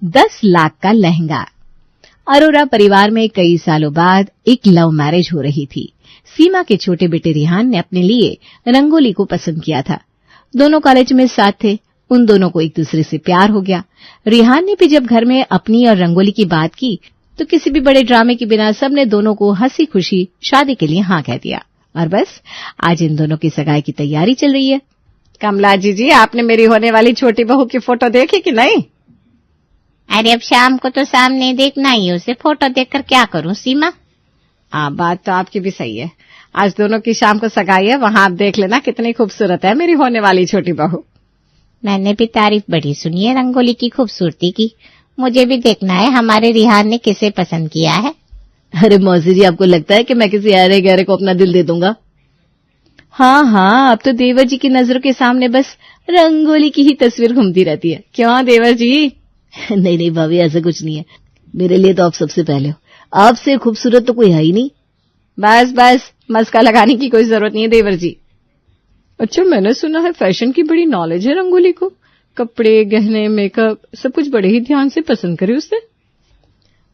10 लाख का लहंगा। अरोरा परिवार में कई सालों बाद एक लव मैरिज हो रही थी। सीमा के छोटे बेटे रिहान ने अपने लिए रंगोली को पसंद किया था। दोनों कॉलेज में साथ थे। उन दोनों को एक दूसरे से प्यार हो गया। रिहान ने भी जब घर में अपनी और रंगोली की बात की तो किसी भी बड़े ड्रामे के बिना सबने दोनों को हंसी खुशी शादी के लिए हाँ कह दिया। और बस आज इन दोनों की सगाई की तैयारी चल रही है। कमला जी, आपने मेरी होने वाली छोटी बहू की फोटो देखी कि नहीं? अरे अब शाम को तो सामने देखना ही, उसे फोटो देखकर क्या करूं सीमा? हाँ, बात तो आपकी भी सही है। आज दोनों की शाम को सगाई है, वहां आप देख लेना कितनी खूबसूरत है मेरी होने वाली छोटी बहू। मैंने भी तारीफ बड़ी सुनी है रंगोली की खूबसूरती की। मुझे भी देखना है हमारे रिहान ने किसे पसंद किया है। अरे मौसी जी, आपको लगता है कि मैं किसी अरे गहरे को अपना दिल दे दूंगा? हाँ, अब तो देवर जी की नजरों के सामने बस रंगोली की ही तस्वीर घूमती रहती है। क्यों देवर जी? नहीं भाभी, ऐसा कुछ नहीं है। मेरे लिए तो आप सबसे पहले हो। आपसे खूबसूरत तो कोई है ही नहीं। बस मस्का लगाने की कोई जरूरत नहीं है देवर जी। अच्छा, मैंने सुना है फैशन की बड़ी नॉलेज है रंगोली को। कपड़े, गहने, मेकअप सब कुछ बड़े ही ध्यान से पसंद करे उसने।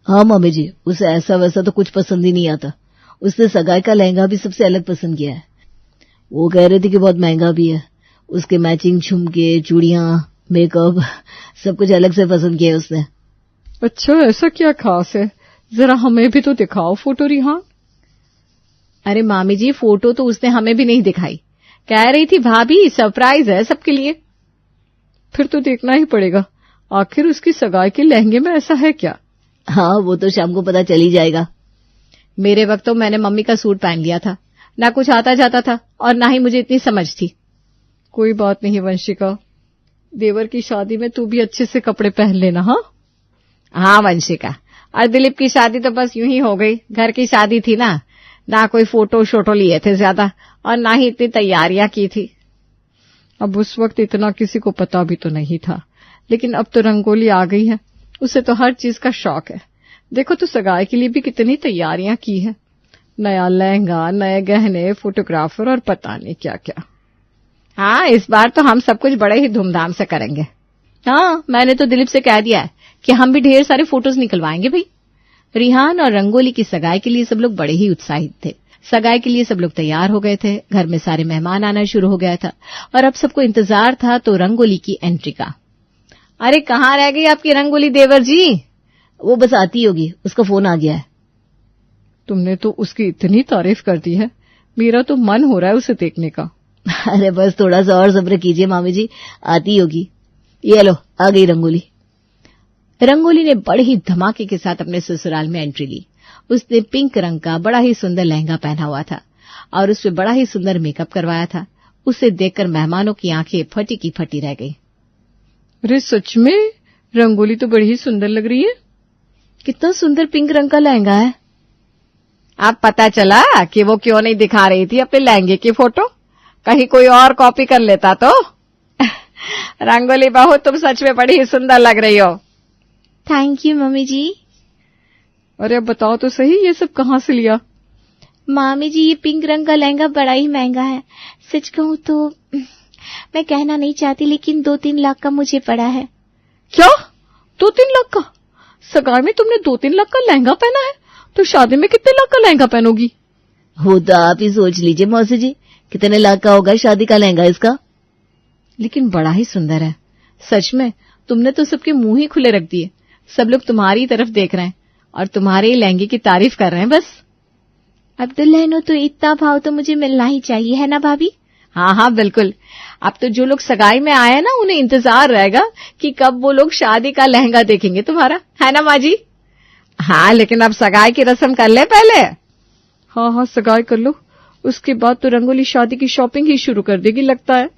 हाँ मम्मी जी, उसे ऐसा वैसा तो कुछ पसंद ही नहीं आता। उसने सगाई का लहंगा भी सबसे अलग पसंद किया है। वो कह रही थी कि बहुत महंगा भी है। उसके मैचिंग झुमके, चूड़ियां, मेकअप सब कुछ अलग से पसंद किया है उसने। अच्छा, ऐसा क्या खास है? जरा हमें भी तो दिखाओ फोटो रिहान। अरे मामी जी, फोटो तो उसने हमें भी नहीं दिखाई। कह रही थी भाभी सरप्राइज है सबके लिए। फिर तो देखना ही पड़ेगा, आखिर उसकी सगाई के लहंगे में ऐसा है क्या? हाँ, वो तो शाम को पता चल ही जाएगा। मेरे वक्त तो मैंने मम्मी का सूट पहन लिया था। ना कुछ आता जाता था और ना ही मुझे इतनी समझ थी। कोई बात नहीं वंशिका, देवर की शादी में तू भी अच्छे से कपड़े पहन लेना। हाँ वंशिका, और दिलीप की शादी तो बस यूं ही हो गई। घर की शादी थी ना कोई फोटो शोटो लिए थे ज्यादा और ना ही इतनी तैयारियां की थी। अब उस वक्त इतना किसी को पता भी तो नहीं था, लेकिन अब तो रंगोली आ गई है, उसे तो हर चीज का शौक है। देखो तो सगाई के लिए भी कितनी तैयारियां की है। नया लहंगा, नए गहने, फोटोग्राफर और पता नहीं क्या क्या। हाँ, इस बार तो हम सब कुछ बड़े ही धूमधाम से करेंगे। हाँ, मैंने तो दिलीप से कह दिया है कि हम भी ढेर सारे फोटोज निकलवाएंगे भाई। रिहान और रंगोली की सगाई के लिए सब लोग बड़े ही उत्साहित थे। सगाई के लिए सब लोग तैयार हो गए थे। घर में सारे मेहमान आना शुरू हो गया था और अब सबको इंतजार था तो रंगोली की एंट्री का। अरे कहाँ रह गई आपकी रंगोली देवर जी? वो बस आती होगी, उसका फोन आ गया है। तुमने तो उसकी इतनी तारीफ कर दी है, मेरा तो मन हो रहा है उसे देखने का। अरे बस थोड़ा सा और सब्र कीजिए मामी जी, आती होगी। ये लो, आ गई रंगोली। रंगोली ने बड़े ही धमाके के साथ अपने ससुराल में एंट्री ली। उसने पिंक रंग का बड़ा ही सुंदर लहंगा पहना हुआ था और उस पे बड़ा ही सुंदर मेकअप करवाया था। उसे देखकर मेहमानों की आंखें फटी की फटी रह गई। अरे सच में रंगोली तो बड़ी ही सुंदर लग रही है। कितना सुंदर पिंक रंग का लहंगा है। अब पता चला कि वो क्यों नहीं दिखा रही थी अपने लहंगे की फोटो। कहीं कोई और कॉपी कर लेता तो। रंगोली बहू, तुम सच में बड़ी ही सुंदर लग रही हो। थैंक यू मम्मी जी। अरे अब बताओ तो सही, ये सब कहाँ से लिया? मामी जी, ये पिंक रंग का लहंगा बड़ा ही महंगा है। सच कहूँ तो मैं कहना नहीं चाहती, लेकिन 2-3 लाख का मुझे पड़ा है। क्या? 2-3 लाख का? सगाई में तुमने 2-3 लाख का लहंगा पहना है, तो शादी में कितने लाख का लहंगा पहनोगी? हो तो आप ही सोच लीजिए मौसी जी, कितने लाख का होगा शादी का लहंगा इसका। लेकिन बड़ा ही सुंदर है। सच में तुमने तो सबके मुंह ही खुले रख दिए। सब लोग तुम्हारी तरफ देख रहे हैं और तुम्हारे लहंगे की तारीफ कर रहे हैं बस। अब दुल्हनों तो इतना भाव तो मुझे मिलना ही चाहिए, है ना भाभी? हाँ बिल्कुल। अब तो जो लोग सगाई में आए ना, उन्हें इंतजार रहेगा कि कब वो लोग शादी का लहंगा देखेंगे तुम्हारा, है ना माँ जी? हाँ, लेकिन अब सगाई की रस्म कर ले पहले। हाँ, सगाई कर लो, उसके बाद तो रंगोली शादी की शॉपिंग ही शुरू कर देगी लगता है।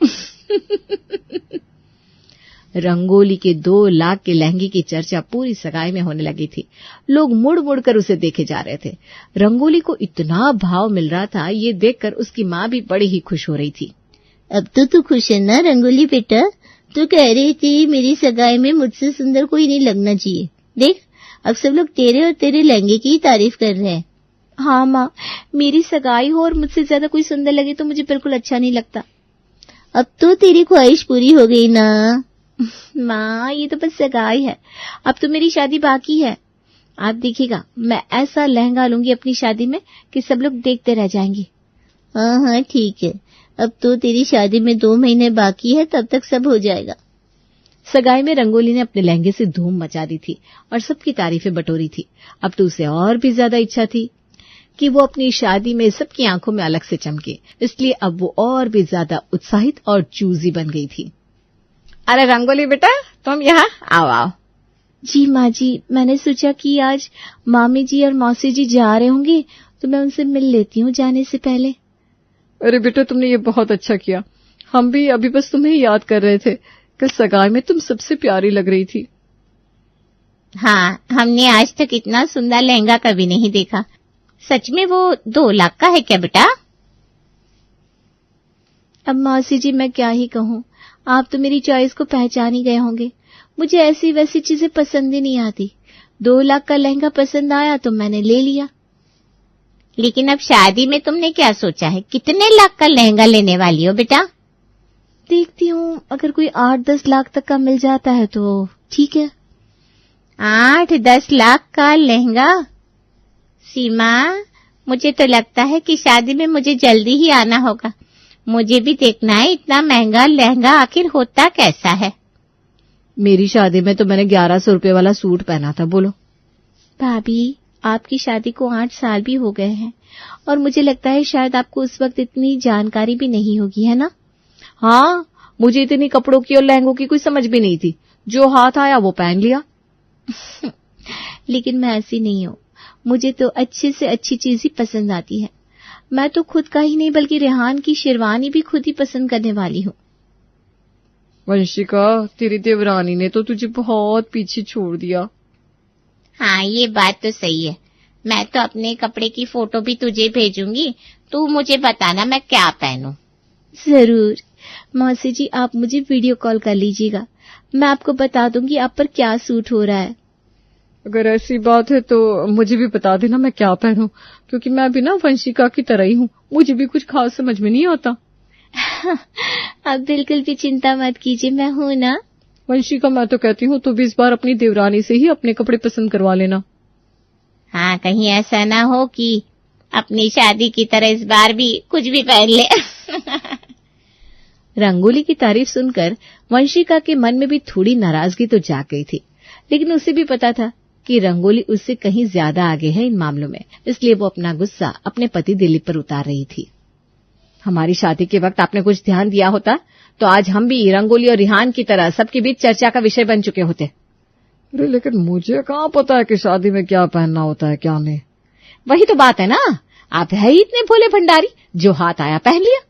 रंगोली के 2 लाख के लहंगे की चर्चा पूरी सगाई में होने लगी थी। लोग मुड़ मुड़ कर उसे देखे जा रहे थे। रंगोली को इतना भाव मिल रहा था, ये देखकर उसकी माँ भी बड़ी ही खुश हो रही थी। अब तो तू खुश है ना रंगोली बेटा? तू कह रही थी मेरी सगाई में मुझसे सुंदर कोई नहीं लगना चाहिए। देख, अब सब लोग तेरे और तेरे लहंगे की ही तारीफ कर रहे हैं। हाँ माँ, मेरी सगाई हो और मुझसे ज्यादा कोई सुंदर लगे तो मुझे बिल्कुल अच्छा नहीं लगता। अब तो तेरी ख्वाहिश पूरी हो गई ना। माँ ये तो बस सगाई है, अब तो मेरी शादी बाकी है। आप देखिएगा मैं ऐसा लहंगा लूंगी अपनी शादी में कि सब लोग देखते रह जाएंगे। हाँ हाँ ठीक है, अब तो तेरी शादी में 2 महीने बाकी है, तब तक सब हो जाएगा। सगाई में रंगोली ने अपने लहंगे से धूम मचा दी थी और सबकी तारीफें बटोरी थी। अब तो उसे और भी ज्यादा इच्छा थी कि वो अपनी शादी में सबकी आंखों में अलग से चमके, इसलिए अब वो और भी ज्यादा उत्साहित और चूजी बन गई थी। अरे रंगोली बेटा, तुम यहाँ आओ आओ। जी माँ जी, मैंने सोचा कि आज मामी जी और मौसी जी जा रहे होंगे तो मैं उनसे मिल लेती हूँ जाने से पहले। अरे बेटा, तुमने ये बहुत अच्छा किया। हम भी अभी बस तुम्हें याद कर रहे थे कि सगाई में तुम सबसे प्यारी लग रही थी। हाँ, हमने आज तक इतना सुंदर लहंगा कभी नहीं देखा। सच में वो 2 लाख का है क्या बेटा? अब मौसी जी मैं क्या ही कहूँ, आप तो मेरी चॉइस को पहचान ही गए होंगे। मुझे ऐसी वैसी चीजें पसंद ही नहीं आती। 2 लाख का लहंगा पसंद आया तो मैंने ले लिया। लेकिन अब शादी में तुमने क्या सोचा है? कितने लाख का लहंगा लेने वाली हो बेटा? देखती हूँ, अगर कोई 8-10 लाख तक का मिल जाता है तो ठीक है। 8-10 लाख का लहंगा? सीमा, मुझे तो लगता है कि शादी में मुझे जल्दी ही आना होगा। मुझे भी देखना है इतना महंगा लहंगा आखिर होता कैसा है। मेरी शादी में तो मैंने 1100 रुपए वाला सूट पहना था। बोलो भाभी, आपकी शादी को 8 साल भी हो गए हैं और मुझे लगता है शायद आपको उस वक्त इतनी जानकारी भी नहीं होगी, है ना? हाँ, मुझे इतनी कपड़ों की और लहंगों की कोई समझ भी नहीं थी। जो हाथ आया वो पहन लिया। लेकिन मैं ऐसी नहीं हूँ। मुझे तो अच्छे से अच्छी चीज ही पसंद आती है। मैं तो खुद का ही नहीं बल्कि रेहान की शेरवानी भी खुद ही पसंद करने वाली हूँ। वंशिका, तेरी देवरानी ने तो तुझे बहुत पीछे छोड़ दिया। हाँ, ये बात तो सही है। मैं तो अपने कपड़े की फोटो भी तुझे भेजूंगी, तू मुझे बताना मैं क्या पहनूं। जरूर मौसी जी, आप मुझे वीडियो कॉल कर लीजिएगा, मैं आपको बता दूंगी आप पर क्या सूट हो रहा है। अगर ऐसी बात है तो मुझे भी बता देना मैं क्या पहनूं, क्योंकि मैं भी ना वंशिका की तरह ही हूँ। मुझे भी कुछ खास समझ में नहीं आता। आप बिल्कुल भी चिंता मत कीजिए, मैं हूं ना। वंशिका, मैं तो कहती हूँ तू भी इस बार अपनी देवरानी से ही अपने कपड़े पसंद करवा लेना। हाँ, कहीं ऐसा ना हो कि अपनी शादी की तरह इस बार भी कुछ भी पहन ले। रंगोली की तारीफ सुनकर वंशिका के मन में भी थोड़ी नाराजगी तो जाग गई थी, लेकिन उसे भी पता था कि रंगोली उससे कहीं ज्यादा आगे है इन मामलों में, इसलिए वो अपना गुस्सा अपने पति दिलीप पर उतार रही थी। हमारी शादी के वक्त आपने कुछ ध्यान दिया होता तो आज हम भी रंगोली और रिहान की तरह सबके बीच चर्चा का विषय बन चुके होते। अरे लेकिन मुझे कहाँ पता है कि शादी में क्या पहनना होता है क्या नहीं। वही तो बात है ना, आप है ही इतने भोले भंडारी, जो हाथ आया पहन लिया।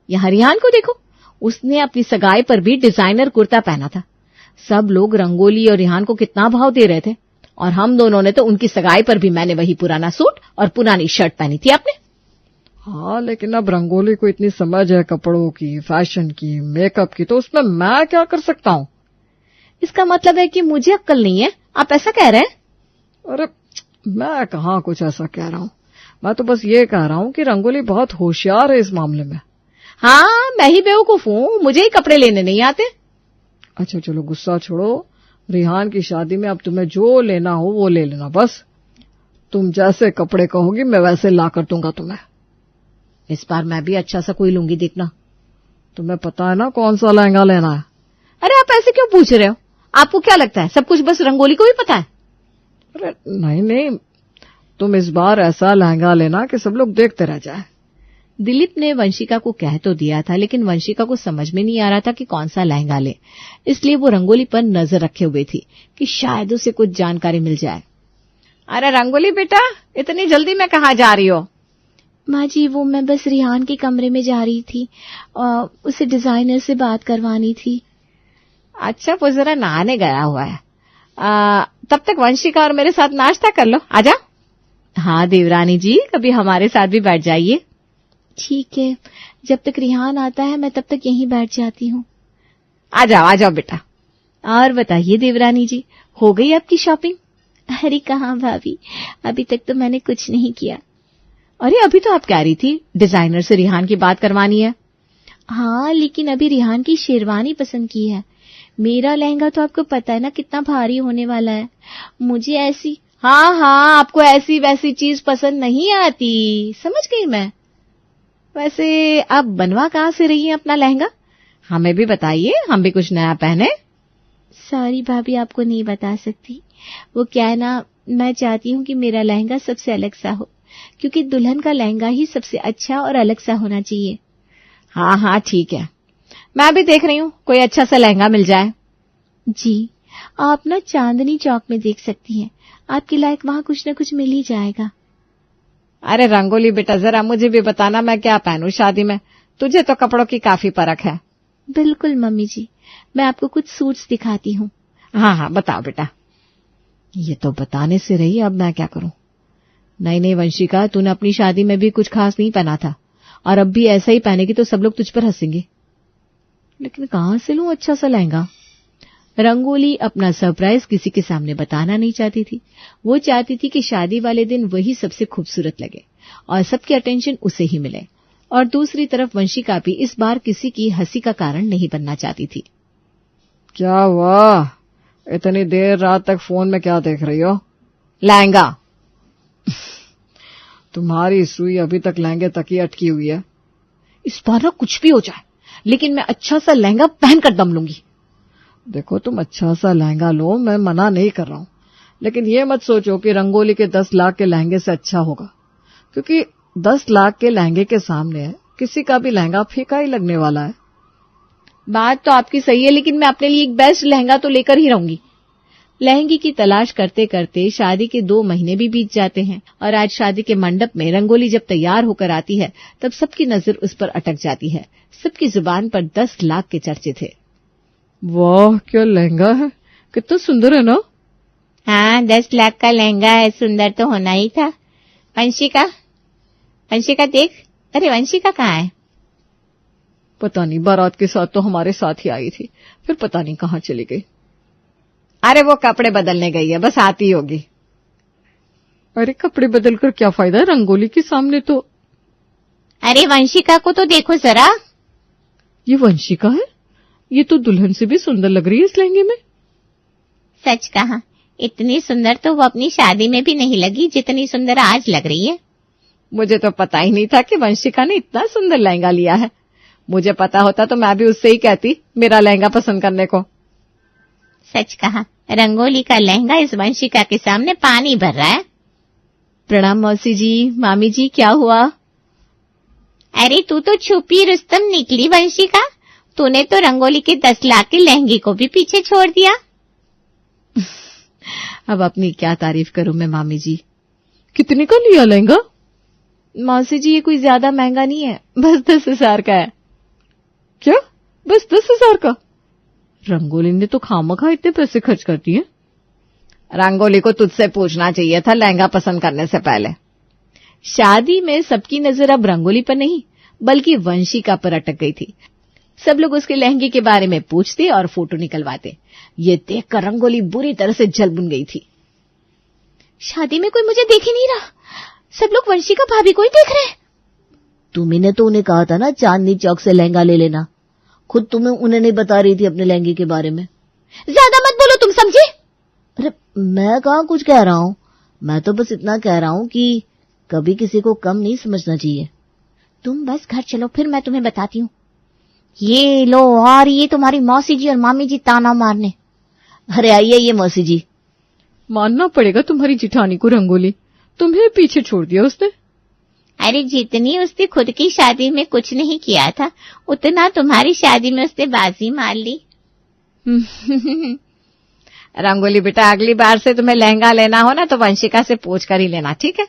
यहाँ रिहान को देखो, उसने अपनी सगाई पर भी डिजाइनर कुर्ता पहना था। सब लोग रंगोली और रिहान को कितना भाव दे रहे थे, और हम दोनों ने तो उनकी सगाई पर भी मैंने वही पुराना सूट और पुरानी शर्ट पहनी थी आपने। हाँ, लेकिन अब रंगोली को इतनी समझ है कपड़ों की, फैशन की, मेकअप की, तो उसमें मैं क्या कर सकता हूँ। इसका मतलब है कि मुझे अक्ल नहीं है, आप ऐसा कह रहे हैं? अरे मैं कहाँ कुछ ऐसा कह रहा हूँ, मैं तो बस ये कह रहा हूँ कि रंगोली बहुत होशियार है इस मामले में। हाँ, मैं ही बेवकूफ हूँ, मुझे ही कपड़े लेने नहीं आते। अच्छा चलो गुस्सा छोड़ो, रिहान की शादी में अब तुम्हें जो लेना हो वो ले लेना। बस तुम जैसे कपड़े कहोगी मैं वैसे ला कर दूंगा तुम्हें। इस बार मैं भी अच्छा सा कोई लूंगी, देखना। तुम्हें पता है ना कौन सा लहंगा लेना है। अरे आप ऐसे क्यों पूछ रहे हो? आपको क्या लगता है सब कुछ बस रंगोली को ही पता है? अरे नहीं नहीं, तुम इस बार ऐसा लहंगा लेना कि सब लोग देखते रह जाए। दिलीप ने वंशिका को कह तो दिया था, लेकिन वंशिका को समझ में नहीं आ रहा था कि कौन सा लहंगा ले, इसलिए वो रंगोली पर नजर रखे हुए थी कि शायद उसे कुछ जानकारी मिल जाए। अरे रंगोली बेटा, इतनी जल्दी में कहाँ जा रही हो? माँ जी, वो मैं बस रिहान के कमरे में जा रही थी, उसे डिजाइनर से बात करवानी थी। अच्छा, वो जरा नहाने गया हुआ है। तब तक वंशिका और मेरे साथ नाश्ता कर लो, आजा। हाँ देवरानी जी, कभी हमारे साथ भी बैठ जाइए। ठीक है, जब तक रिहान आता है मैं तब तक यहीं बैठ जाती हूँ। आ जाओ बेटा। और बताइए देवरानी जी, हो गई आपकी शॉपिंग? अरे कहाँ भाभी, अभी तक तो मैंने कुछ नहीं किया। अरे अभी तो आप कह रही थी डिजाइनर से रिहान की बात करवानी है। हाँ, लेकिन अभी रिहान की शेरवानी पसंद की है। मेरा लहंगा तो आपको पता है ना कितना भारी होने वाला है। मुझे ऐसी हाँ, आपको ऐसी वैसी चीज पसंद नहीं आती, समझ गई मैं। वैसे आप बनवा कहाँ से रही हैं अपना लहंगा? हमें भी बताइए, हम भी कुछ नया पहने। सॉरी भाभी, आपको नहीं बता सकती। वो क्या है ना, मैं चाहती हूँ कि मेरा लहंगा सबसे अलग सा हो, क्योंकि दुल्हन का लहंगा ही सबसे अच्छा और अलग सा होना चाहिए। हाँ, ठीक है, मैं भी देख रही हूँ कोई अच्छा सा लहंगा मिल जाए। जी, आप ना चांदनी चौक में देख सकती हैं, आपके लायक वहाँ कुछ न कुछ मिल ही जाएगा। अरे रंगोली बेटा, जरा मुझे भी बताना मैं क्या पहनूं शादी में, तुझे तो कपड़ों की काफी परख है। बिल्कुल मम्मी जी, मैं आपको कुछ सूट्स दिखाती हूँ। हाँ, बताओ बेटा। ये तो बताने से रही, अब मैं क्या करूं। नहीं वंशिका, तूने अपनी शादी में भी कुछ खास नहीं पहना था, और अब भी ऐसा ही पहनेगी तो सब लोग तुझ पर हंसेंगे। लेकिन कहां से लूं अच्छा सा लहंगा? रंगोली अपना सरप्राइज किसी के सामने बताना नहीं चाहती थी। वो चाहती थी कि शादी वाले दिन वही सबसे खूबसूरत लगे और सबकी अटेंशन उसे ही मिले। और दूसरी तरफ वंशिका भी इस बार किसी की हंसी का कारण नहीं बनना चाहती थी। क्या हुआ, इतनी देर रात तक फोन में क्या देख रही हो? लहंगा। तुम्हारी सुई अभी तक लहंगे तक ही अटकी हुई है। इस बार ना कुछ भी हो जाए, लेकिन मैं अच्छा सा लहंगा पहनकर दम लूंगी। देखो, तुम अच्छा सा लहंगा लो, मैं मना नहीं कर रहा हूं, लेकिन ये मत सोचो कि रंगोली के 10 लाख के लहंगे से अच्छा होगा, क्योंकि 10 लाख के लहंगे के सामने किसी का भी लहंगा फीका ही लगने वाला है। बात तो आपकी सही है, लेकिन मैं अपने लिए एक बेस्ट लहंगा तो लेकर ही रहूंगी। लहंगे की तलाश करते करते शादी के 2 महीने भी बीत जाते हैं, और आज शादी के मंडप में रंगोली जब तैयार होकर आती है तब सबकी नजर उस पर अटक जाती है। सबकी जुबान पर 10 लाख के चर्चे थे। वाह, क्या लहंगा है, कितना सुंदर है ना? हाँ, 10 लाख का लहंगा है, सुंदर तो होना ही था। वंशिका देख। अरे वंशिका कहाँ है? पता नहीं, बारात के साथ तो हमारे साथ ही आई थी, फिर पता नहीं कहाँ चली गई। अरे वो कपड़े बदलने गई है, बस आती होगी। अरे कपड़े बदलकर क्या फायदा, रंगोली के सामने तो। अरे वंशिका को तो देखो जरा। ये वंशिका है? ये तो दुल्हन से भी सुंदर लग रही है इस लहंगे में। सच कहा, इतनी सुंदर तो वो अपनी शादी में भी नहीं लगी जितनी सुंदर आज लग रही है। मुझे तो पता ही नहीं था कि वंशिका ने इतना सुंदर लहंगा लिया है। मुझे पता होता तो मैं भी उससे ही कहती मेरा लहंगा पसंद करने को। सच कहा, रंगोली का लहंगा इस वंशिका के सामने पानी भर रहा है। प्रणाम मौसी जी, मामी जी, क्या हुआ? अरे तू तो छुपी रुस्तम निकली वंशिका, तूने तो रंगोली के 10 लाख के लहंगे को भी पीछे छोड़ दिया। अब अपनी क्या तारीफ करूं मैं मामी जी। कितने का लिया लहंगा? मौसी जी, ये कोई ज्यादा महंगा नहीं है, बस 10,000 का है। क्या, बस 10,000 का? रंगोली ने तो खामखा इतने पैसे खर्च करती है। रंगोली को तुझसे पूछना चाहिए था लहंगा पसंद करने से पहले। शादी में सबकी नजर अब रंगोली पर नहीं बल्कि वंशिका पर अटक गई थी। सब लोग उसके लहंगे के बारे में पूछते और फोटो निकलवाते। ये देखकर रंगोली बुरी तरह से जल-भुन गई थी। शादी में कोई मुझे देख ही नहीं रहा, सब लोग वंशिका भाभी को ही देख रहे हैं। तुम्ही ने तो उन्हें कहा था ना चांदनी चौक से लहंगा ले लेना, खुद तुम्हें उन्हें नहीं बता रही थी अपने लहंगे के बारे में। ज्यादा मत बोलो, तुम समझे? अरे मैं कहाँ कुछ कह रहा हूँ, मैं तो बस इतना कह रहा हूँ कि कभी किसी को कम नहीं समझना चाहिए। तुम बस घर चलो, फिर मैं तुम्हें बताती हूँ। ये लो, और ये तुम्हारी मौसी जी और मामी जी ताना मारने। अरे आइए मौसी जी। मानना पड़ेगा तुम्हारी जिठानी को, रंगोली तुम्हें पीछे छोड़ दिया उसने। अरे जितनी उसने खुद की शादी में कुछ नहीं किया था, उतना तुम्हारी शादी में उसने बाजी मार ली। रंगोली बेटा, अगली बार से तुम्हें लहंगा लेना हो ना तो वंशिका से पूछ कर ही लेना, ठीक है?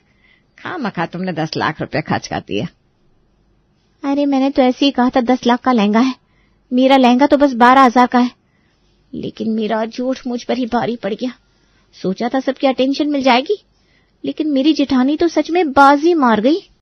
खामखा तुमने 10 लाख रुपए खर्च कर दिए। अरे मैंने तो ऐसे ही कहा था 10 लाख का लहंगा है, मेरा लहंगा तो बस 12,000 का है। लेकिन मेरा झूठ मुझ पर ही भारी पड़ गया। सोचा था सबकी अटेंशन मिल जाएगी, लेकिन मेरी जेठानी तो सच में बाजी मार गई।